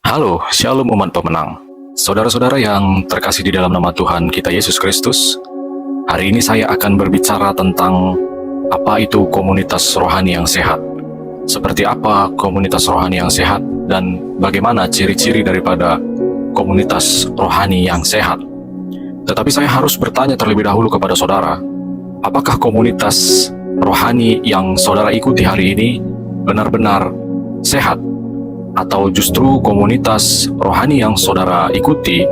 Halo, Shalom umat pemenang. Saudara-saudara yang terkasih di dalam nama Tuhan kita Yesus Kristus, hari ini saya akan berbicara tentang apa itu komunitas rohani yang sehat. Seperti apa komunitas rohani yang sehat dan bagaimana ciri-ciri daripada komunitas rohani yang sehat. Tetapi saya harus bertanya terlebih dahulu kepada saudara, apakah komunitas rohani yang saudara ikuti hari ini benar-benar sehat? Atau justru komunitas rohani yang saudara ikuti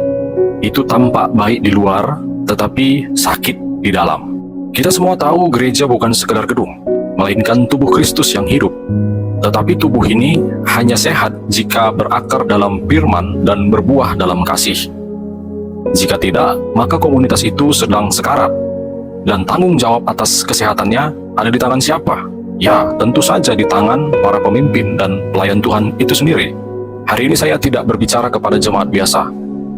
itu tampak baik di luar tetapi sakit di dalam. Kita semua tahu gereja bukan sekedar gedung, melainkan tubuh Kristus yang hidup. Tetapi tubuh ini hanya sehat jika berakar dalam firman dan berbuah dalam kasih. Jika tidak, maka komunitas itu sedang sekarat. Dan tanggung jawab atas kesehatannya ada di tangan siapa? Ya, tentu saja di tangan para pemimpin dan pelayan Tuhan itu sendiri. Hari ini saya tidak berbicara kepada jemaat biasa.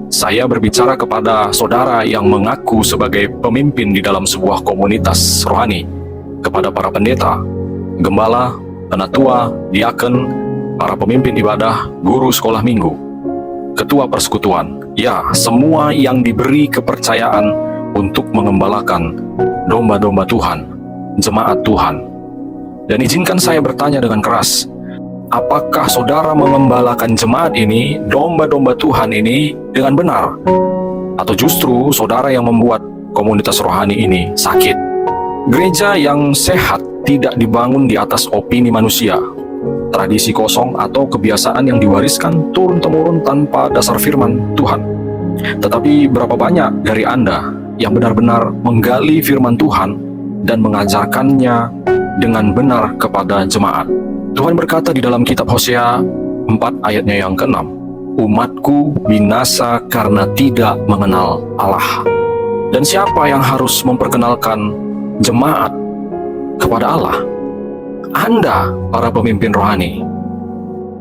Saya berbicara kepada saudara yang mengaku sebagai pemimpin di dalam sebuah komunitas rohani, kepada para pendeta, gembala, penatua, diaken, para pemimpin ibadah, guru sekolah minggu, ketua persekutuan. Ya, semua yang diberi kepercayaan untuk mengembalakan domba-domba Tuhan, jemaat Tuhan. Dan izinkan saya bertanya dengan keras, apakah saudara mengembalakan jemaat ini, domba-domba Tuhan ini dengan benar? Atau justru saudara yang membuat komunitas rohani ini sakit? Gereja yang sehat tidak dibangun di atas opini manusia, tradisi kosong atau kebiasaan yang diwariskan turun-temurun tanpa dasar firman Tuhan. Tetapi berapa banyak dari Anda yang benar-benar menggali firman Tuhan dan mengajarkannya dengan benar kepada jemaat? Tuhan berkata di dalam kitab Hosea 4 ayatnya yang ke-6, umatku binasa karena tidak mengenal Allah. Dan siapa yang harus memperkenalkan jemaat kepada Allah? Anda, para pemimpin rohani.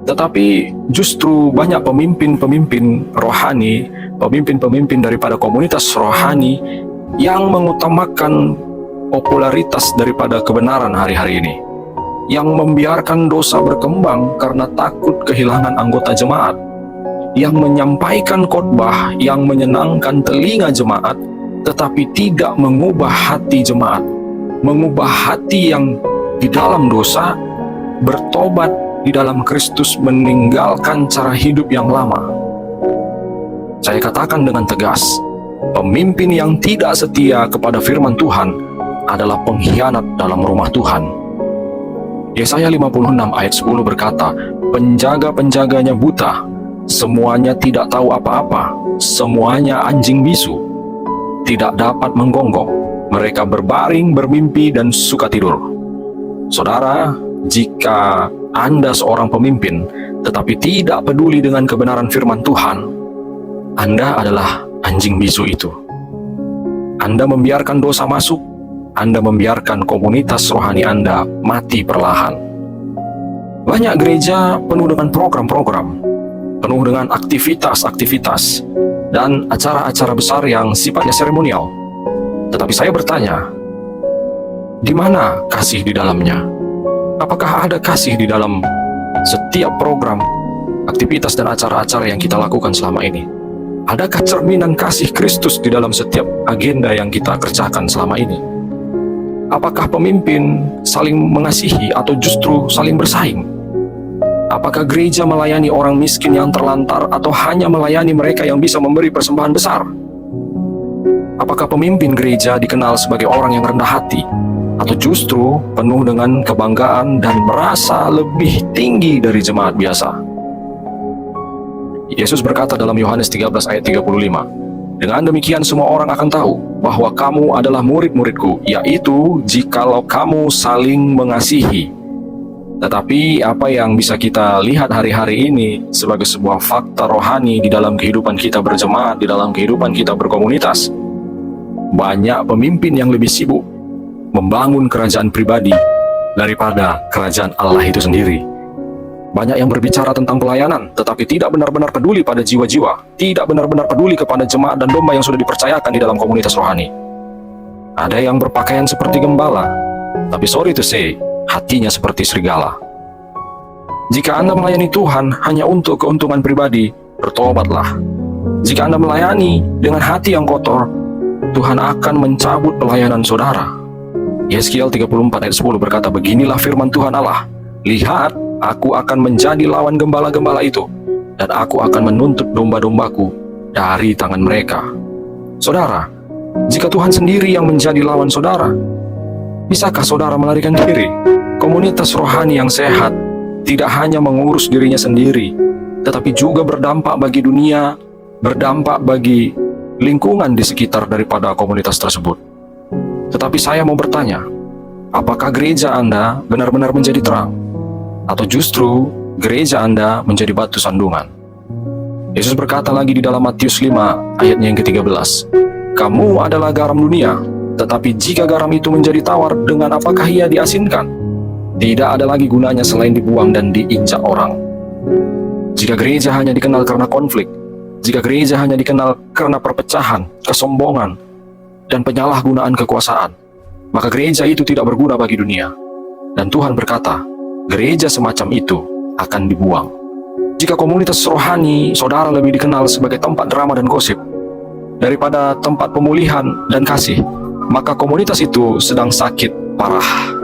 Tetapi justru banyak pemimpin-pemimpin rohani, pemimpin-pemimpin daripada komunitas rohani yang mengutamakan popularitas daripada kebenaran hari-hari ini, yang membiarkan dosa berkembang karena takut kehilangan anggota jemaat, yang menyampaikan khotbah yang menyenangkan telinga jemaat tetapi tidak mengubah hati jemaat, mengubah hati yang di dalam dosa, bertobat di dalam Kristus, meninggalkan cara hidup yang lama. Saya katakan dengan tegas, pemimpin yang tidak setia kepada firman Tuhan adalah pengkhianat dalam rumah Tuhan. Yesaya 56 ayat 10 berkata, penjaga-penjaganya buta, semuanya tidak tahu apa-apa, semuanya anjing bisu, tidak dapat menggonggong, mereka berbaring, bermimpi, dan suka tidur. Saudara, jika Anda seorang pemimpin tetapi tidak peduli dengan kebenaran firman Tuhan, Anda adalah anjing bisu itu. Anda membiarkan dosa masuk, Anda membiarkan komunitas rohani Anda mati perlahan. Banyak gereja penuh dengan program-program, penuh dengan aktivitas-aktivitas, dan acara-acara besar yang sifatnya seremonial. Tetapi saya bertanya, di mana kasih di dalamnya? Apakah ada kasih di dalam setiap program, aktivitas, dan acara-acara yang kita lakukan selama ini? Adakah cerminan kasih Kristus di dalam setiap agenda yang kita kerjakan selama ini? Apakah pemimpin saling mengasihi atau justru saling bersaing? Apakah gereja melayani orang miskin yang terlantar atau hanya melayani mereka yang bisa memberi persembahan besar? Apakah pemimpin gereja dikenal sebagai orang yang rendah hati atau justru penuh dengan kebanggaan dan merasa lebih tinggi dari jemaat biasa? Yesus berkata dalam Yohanes 13 ayat 35, dengan demikian semua orang akan tahu bahwa kamu adalah murid-muridku, yaitu jikalau kamu saling mengasihi. Tetapi apa yang bisa kita lihat hari-hari ini sebagai sebuah fakta rohani di dalam kehidupan kita berjemaat, di dalam kehidupan kita berkomunitas, banyak pemimpin yang lebih sibuk membangun kerajaan pribadi daripada kerajaan Allah itu sendiri. Banyak yang berbicara tentang pelayanan, tetapi tidak benar-benar peduli pada jiwa-jiwa, tidak benar-benar peduli kepada jemaat dan domba yang sudah dipercayakan di dalam komunitas rohani. Ada yang berpakaian seperti gembala, tapi sorry to say, hatinya seperti serigala. Jika Anda melayani Tuhan hanya untuk keuntungan pribadi, bertobatlah. Jika Anda melayani dengan hati yang kotor, Tuhan akan mencabut pelayanan saudara. Yeskiel 34 ayat 10 berkata, "Beginilah firman Tuhan Allah, lihat, aku akan menjadi lawan gembala-gembala itu, dan aku akan menuntut domba-dombaku dari tangan mereka." Saudara, jika Tuhan sendiri yang menjadi lawan saudara, bisakah saudara melarikan diri? Komunitas rohani yang sehat tidak hanya mengurus dirinya sendiri, tetapi juga berdampak bagi dunia, berdampak bagi lingkungan di sekitar daripada komunitas tersebut. Tetapi saya mau bertanya, apakah gereja Anda benar-benar menjadi terang? Atau justru gereja Anda menjadi batu sandungan? Yesus berkata lagi di dalam Matius 5 ayatnya yang ke-13, "Kamu adalah garam dunia, tetapi jika garam itu menjadi tawar, dengan apakah ia diasinkan? Tidak ada lagi gunanya selain dibuang dan diinjak orang." Jika gereja hanya dikenal karena konflik, jika gereja hanya dikenal karena perpecahan, kesombongan, dan penyalahgunaan kekuasaan, maka gereja itu tidak berguna bagi dunia. Dan Tuhan berkata, gereja semacam itu akan dibuang. Jika komunitas rohani saudara lebih dikenal sebagai tempat drama dan gosip daripada tempat pemulihan dan kasih, maka komunitas itu sedang sakit parah.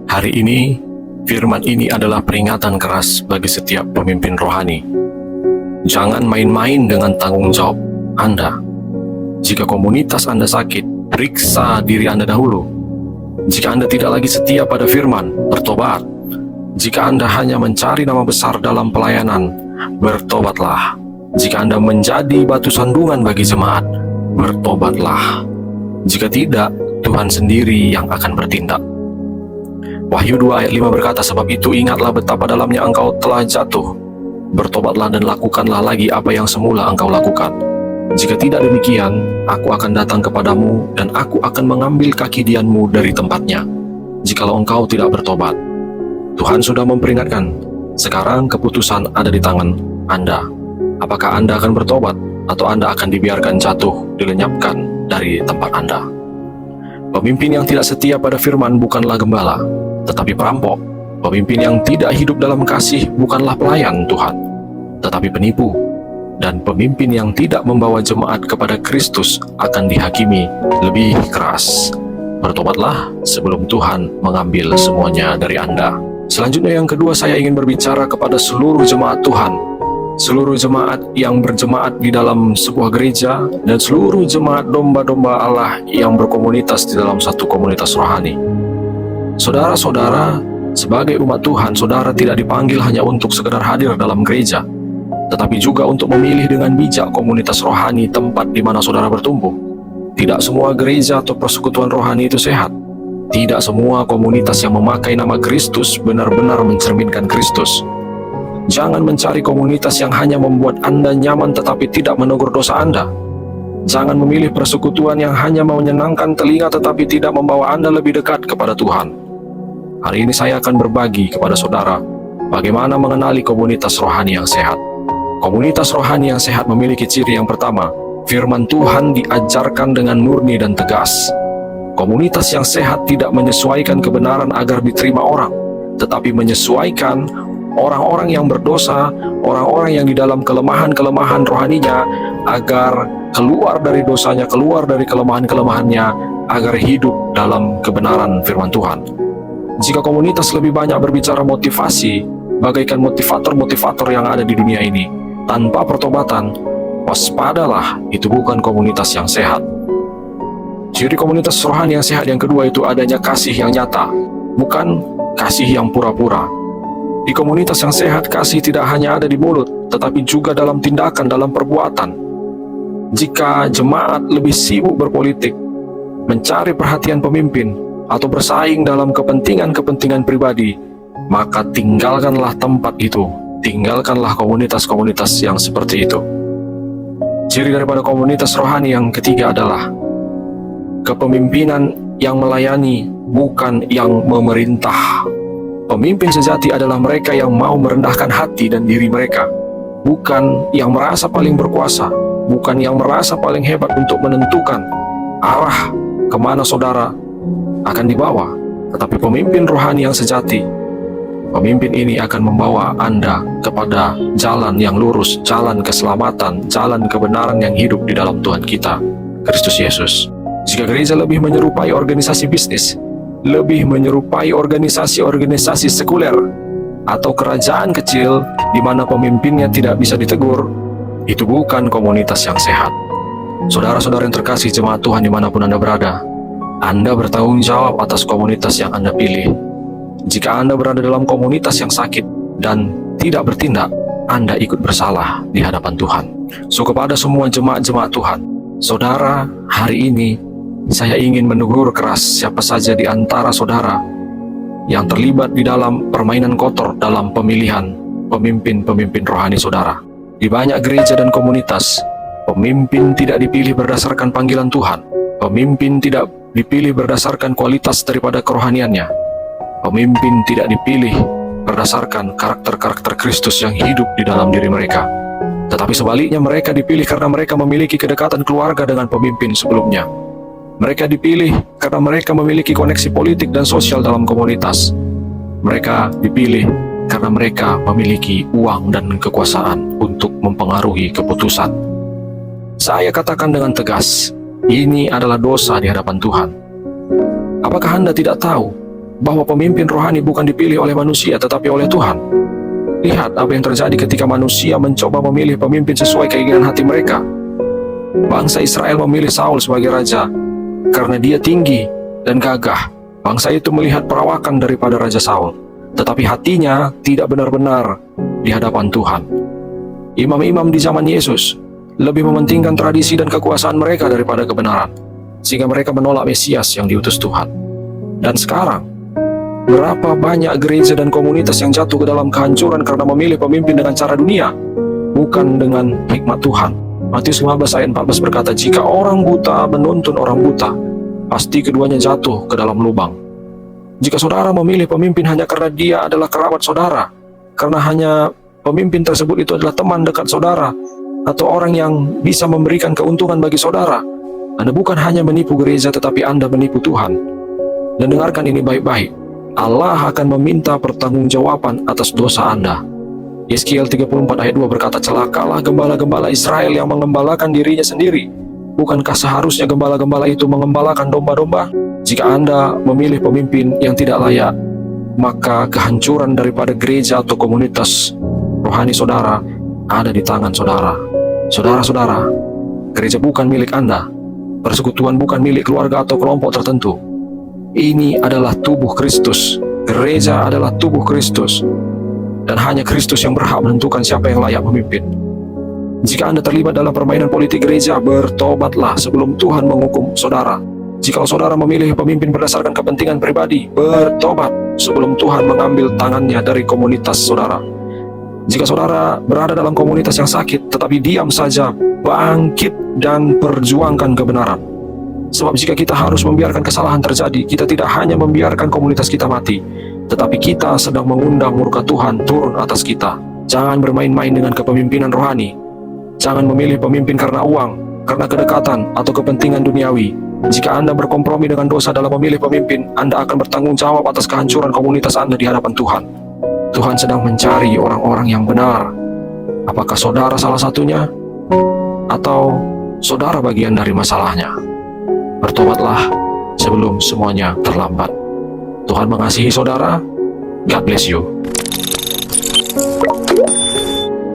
Hari ini, firman ini adalah peringatan keras bagi setiap pemimpin rohani. Jangan main-main dengan tanggung jawab Anda. Jika komunitas Anda sakit, periksa diri Anda dahulu. Jika Anda tidak lagi setia pada firman, bertobat. Jika Anda hanya mencari nama besar dalam pelayanan, bertobatlah. Jika Anda menjadi batu sandungan bagi jemaat, bertobatlah. Jika tidak, Tuhan sendiri yang akan bertindak. Wahyu 2 ayat 5 berkata, "Sebab itu ingatlah betapa dalamnya engkau telah jatuh. Bertobatlah dan lakukanlah lagi apa yang semula engkau lakukan. Jika tidak demikian, aku akan datang kepadamu dan aku akan mengambil kaki dianmu dari tempatnya, jikalau engkau tidak bertobat." Tuhan sudah memperingatkan, sekarang keputusan ada di tangan Anda. Apakah Anda akan bertobat atau Anda akan dibiarkan jatuh, dilenyapkan dari tempat Anda? Pemimpin yang tidak setia pada firman bukanlah gembala, tetapi perampok. Pemimpin yang tidak hidup dalam kasih bukanlah pelayan Tuhan, tetapi penipu. Dan pemimpin yang tidak membawa jemaat kepada Kristus akan dihakimi lebih keras. Bertobatlah sebelum Tuhan mengambil semuanya dari Anda. Selanjutnya yang kedua, saya ingin berbicara kepada seluruh jemaat Tuhan, seluruh jemaat yang berjemaat di dalam sebuah gereja, dan seluruh jemaat domba-domba Allah yang berkomunitas di dalam satu komunitas rohani. Saudara-saudara, sebagai umat Tuhan, saudara tidak dipanggil hanya untuk sekedar hadir dalam gereja, tetapi juga untuk memilih dengan bijak komunitas rohani tempat di mana saudara bertumbuh. Tidak semua gereja atau persekutuan rohani itu sehat. Tidak semua komunitas yang memakai nama Kristus benar-benar mencerminkan Kristus. Jangan mencari komunitas yang hanya membuat Anda nyaman tetapi tidak menegur dosa Anda. Jangan memilih persekutuan yang hanya menyenangkan telinga tetapi tidak membawa Anda lebih dekat kepada Tuhan. Hari ini saya akan berbagi kepada saudara bagaimana mengenali komunitas rohani yang sehat. Komunitas rohani yang sehat memiliki ciri yang pertama, firman Tuhan diajarkan dengan murni dan tegas. Komunitas yang sehat tidak menyesuaikan kebenaran agar diterima orang, tetapi menyesuaikan orang-orang yang berdosa, orang-orang yang di dalam kelemahan-kelemahan rohaninya, agar keluar dari dosanya, keluar dari kelemahan-kelemahannya, agar hidup dalam kebenaran firman Tuhan. Jika komunitas lebih banyak berbicara motivasi, bagaikan motivator-motivator yang ada di dunia ini, tanpa pertobatan, waspadalah, itu bukan komunitas yang sehat. Ciri komunitas rohani yang sehat yang kedua itu adanya kasih yang nyata, bukan kasih yang pura-pura. Di komunitas yang sehat, kasih tidak hanya ada di mulut, tetapi juga dalam tindakan, dalam perbuatan. Jika jemaat lebih sibuk berpolitik, mencari perhatian pemimpin, atau bersaing dalam kepentingan-kepentingan pribadi, maka tinggalkanlah tempat itu, tinggalkanlah komunitas-komunitas yang seperti itu. Ciri daripada komunitas rohani yang ketiga adalah kepemimpinan yang melayani, bukan yang memerintah. Pemimpin sejati adalah mereka yang mau merendahkan hati dan diri mereka, bukan yang merasa paling berkuasa, bukan yang merasa paling hebat untuk menentukan arah kemana saudara akan dibawa. Tetapi pemimpin rohani yang sejati Pemimpin ini akan membawa Anda kepada jalan yang lurus, jalan keselamatan, jalan kebenaran yang hidup di dalam Tuhan kita, Kristus Yesus. Jika gereja lebih menyerupai organisasi bisnis, lebih menyerupai organisasi-organisasi sekuler, atau kerajaan kecil di mana pemimpinnya tidak bisa ditegur, itu bukan komunitas yang sehat. Saudara-saudara yang terkasih jemaat Tuhan dimanapun Anda berada, Anda bertanggung jawab atas komunitas yang Anda pilih. Jika Anda berada dalam komunitas yang sakit dan tidak bertindak, Anda ikut bersalah di hadapan Tuhan. So, kepada semua jemaat-jemaat Tuhan, saudara, hari ini saya ingin menegur keras siapa saja di antara saudara yang terlibat di dalam permainan kotor dalam pemilihan pemimpin-pemimpin rohani saudara. Di banyak gereja dan komunitas, pemimpin tidak dipilih berdasarkan panggilan Tuhan. Pemimpin tidak dipilih berdasarkan kualitas daripada kerohaniannya. Pemimpin tidak dipilih berdasarkan karakter-karakter Kristus yang hidup di dalam diri mereka. Tetapi sebaliknya, mereka dipilih karena mereka memiliki kedekatan keluarga dengan pemimpin sebelumnya. Mereka dipilih karena mereka memiliki koneksi politik dan sosial dalam komunitas. Mereka dipilih karena mereka memiliki uang dan kekuasaan untuk mempengaruhi keputusan. Saya katakan dengan tegas, ini adalah dosa di hadapan Tuhan. Apakah Anda tidak tahu bahwa pemimpin rohani bukan dipilih oleh manusia tetapi oleh Tuhan? Lihat apa yang terjadi ketika manusia mencoba memilih pemimpin sesuai keinginan hati mereka. Bangsa Israel memilih Saul sebagai raja karena dia tinggi dan gagah. Bangsa itu melihat perawakan daripada Raja Saul, tetapi hatinya tidak benar-benar di hadapan Tuhan. Imam-imam di zaman Yesus lebih mementingkan tradisi dan kekuasaan mereka daripada kebenaran, sehingga mereka menolak Mesias yang diutus Tuhan. Dan sekarang, berapa banyak gereja dan komunitas yang jatuh ke dalam kehancuran karena memilih pemimpin dengan cara dunia, bukan dengan hikmat Tuhan. Matius 15 ayat 14 berkata, jika orang buta menuntun orang buta, pasti keduanya jatuh ke dalam lubang. Jika saudara memilih pemimpin hanya karena dia adalah kerabat saudara, karena hanya pemimpin tersebut itu adalah teman dekat saudara, atau orang yang bisa memberikan keuntungan bagi saudara, Anda bukan hanya menipu gereja, tetapi Anda menipu Tuhan. Dan dengarkan ini baik-baik, Allah akan meminta pertanggungjawaban atas dosa Anda. Yeskiel 34 ayat 2 berkata, celakalah gembala-gembala Israel yang mengembalakan dirinya sendiri. Bukankah seharusnya gembala-gembala itu mengembalakan domba-domba? Jika Anda memilih pemimpin yang tidak layak, maka kehancuran daripada gereja atau komunitas rohani saudara ada di tangan saudara. Saudara-saudara, gereja bukan milik Anda. Persekutuan bukan milik keluarga atau kelompok tertentu. Ini adalah tubuh Kristus. Gereja adalah tubuh Kristus. Dan hanya Kristus yang berhak menentukan siapa yang layak memimpin. Jika Anda terlibat dalam permainan politik gereja, bertobatlah sebelum Tuhan menghukum saudara. Jika saudara memilih pemimpin berdasarkan kepentingan pribadi, bertobat sebelum Tuhan mengambil tangannya dari komunitas saudara. Jika saudara berada dalam komunitas yang sakit, tetapi diam saja, bangkit dan perjuangkan kebenaran. Sebab jika kita harus membiarkan kesalahan terjadi, kita tidak hanya membiarkan komunitas kita mati, tetapi kita sedang mengundang murka Tuhan turun atas kita. Jangan bermain-main dengan kepemimpinan rohani. Jangan memilih pemimpin karena uang, karena kedekatan, atau kepentingan duniawi. Jika Anda berkompromi dengan dosa dalam memilih pemimpin, Anda akan bertanggung jawab atas kehancuran komunitas Anda di hadapan Tuhan. Tuhan sedang mencari orang-orang yang benar. Apakah saudara salah satunya? Atau saudara bagian dari masalahnya? Bertobatlah sebelum semuanya terlambat. Tuhan mengasihi saudara. God bless you.